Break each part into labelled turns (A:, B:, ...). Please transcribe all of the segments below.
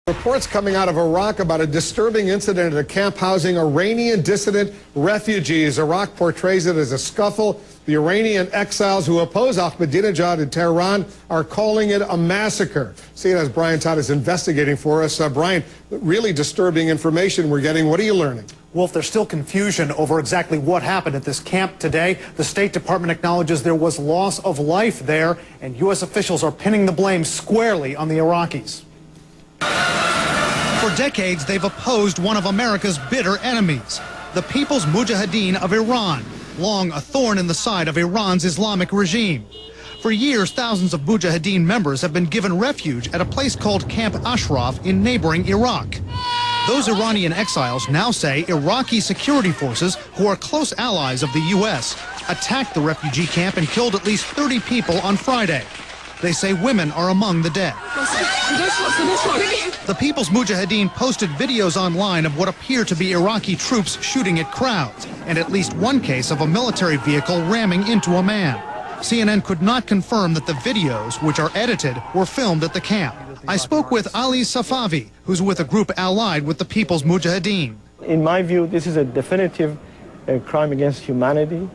A: Reports coming out of Iraq about a disturbing incident at a camp housing Iranian dissident refugees. Iraq portrays it as a scuffle. The Iranian exiles who oppose Ahmadinejad in Tehran are calling it a massacre. CNN's Brian Todd is investigating for us. Brian, really disturbing information we're getting. What are you learning?
B: Wolf, there's still confusion over exactly what happened at this camp today. The State Department acknowledges there was loss of life there, and U.S. officials are pinning the blame squarely on the Iraqis. For decades, they've opposed one of America's bitter enemies, the People's Mujahideen of Iran, long a thorn in the side of Iran's Islamic regime. For years, thousands of Mujahideen members have been given refuge at a place called Camp Ashraf in neighboring Iraq. Those Iranian exiles now say Iraqi security forces, who are close allies of the U.S., attacked the refugee camp and killed at least 30 people on Friday. They say women are among the dead. The People's Mujahideen posted videos online of what appear to be Iraqi troops shooting at crowds, and at least one case of a military vehicle ramming into a man. CNN could not confirm that the videos, which are edited, were filmed at the camp. I spoke with Ali Safavi, who's with a group allied with the People's Mujahideen.
C: In my view, this is a definitive crime against humanity.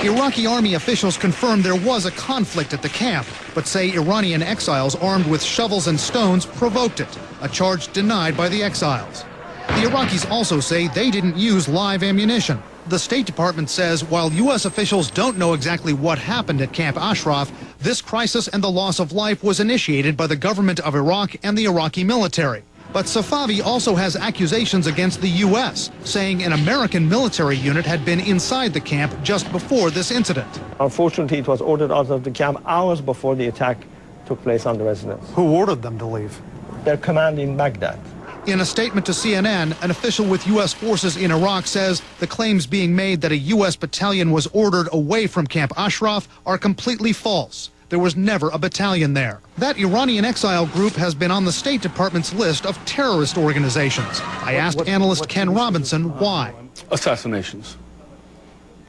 B: Iraqi army officials confirmed there was a conflict at the camp, but say Iranian exiles armed with shovels and stones provoked it, a charge denied by the exiles. The Iraqis also say they didn't use live ammunition. The State Department says while U.S. officials don't know exactly what happened at Camp Ashraf, this crisis and the loss of life was initiated by the government of Iraq and the Iraqi military. But Safavi also has accusations against the U.S., saying an American military unit had been inside the camp just before this incident.
C: Unfortunately, it was ordered out of the camp hours before the attack took place on the residents.
B: Who ordered them to leave?
C: Their command in Baghdad.
B: In a statement to CNN, an official with U.S. forces in Iraq says the claims being made that a U.S. battalion was ordered away from Camp Ashraf are completely false. There was never a battalion there. That Iranian exile group has been on the State Department's list of terrorist organizations. I asked analyst Ken Robinson why.
D: Assassinations.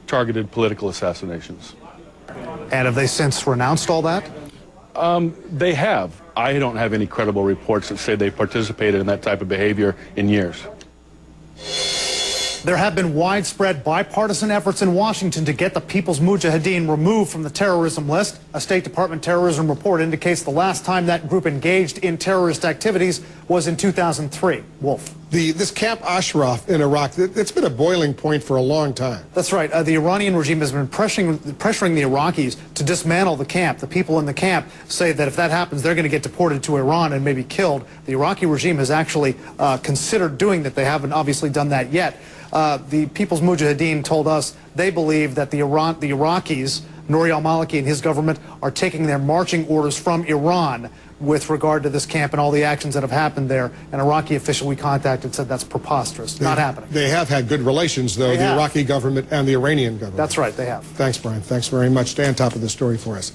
D: Targeted political assassinations.
B: And have they since renounced all that?
D: They have. I don't have any credible reports that say they participated in that type of behavior in years.
B: There have been widespread bipartisan efforts in Washington to get the People's Mujahideen removed from the terrorism list. A State Department terrorism report indicates the last time that group engaged in terrorist activities was in 2003. Wolf.
A: This Camp Ashraf in Iraq, it's been a boiling point for a long time.
B: That's right. The Iranian regime has been pressuring the Iraqis to dismantle the camp. The people in the camp say that if that happens, they're going to get deported to Iran and maybe killed. The Iraqi regime has actually considered doing that. They haven't obviously done that yet. The People's Mujahideen told us they believe that the Iraqis, al-Maliki and his government, are taking their marching orders from Iran with regard to this camp and all the actions that have happened there. An Iraqi official we contacted said that's preposterous, not happening.
A: They have had good relations, though, the Iraqi government and the Iranian government.
B: That's right, they have.
A: Thanks, Brian. Thanks very much. Stay on top of the story for us.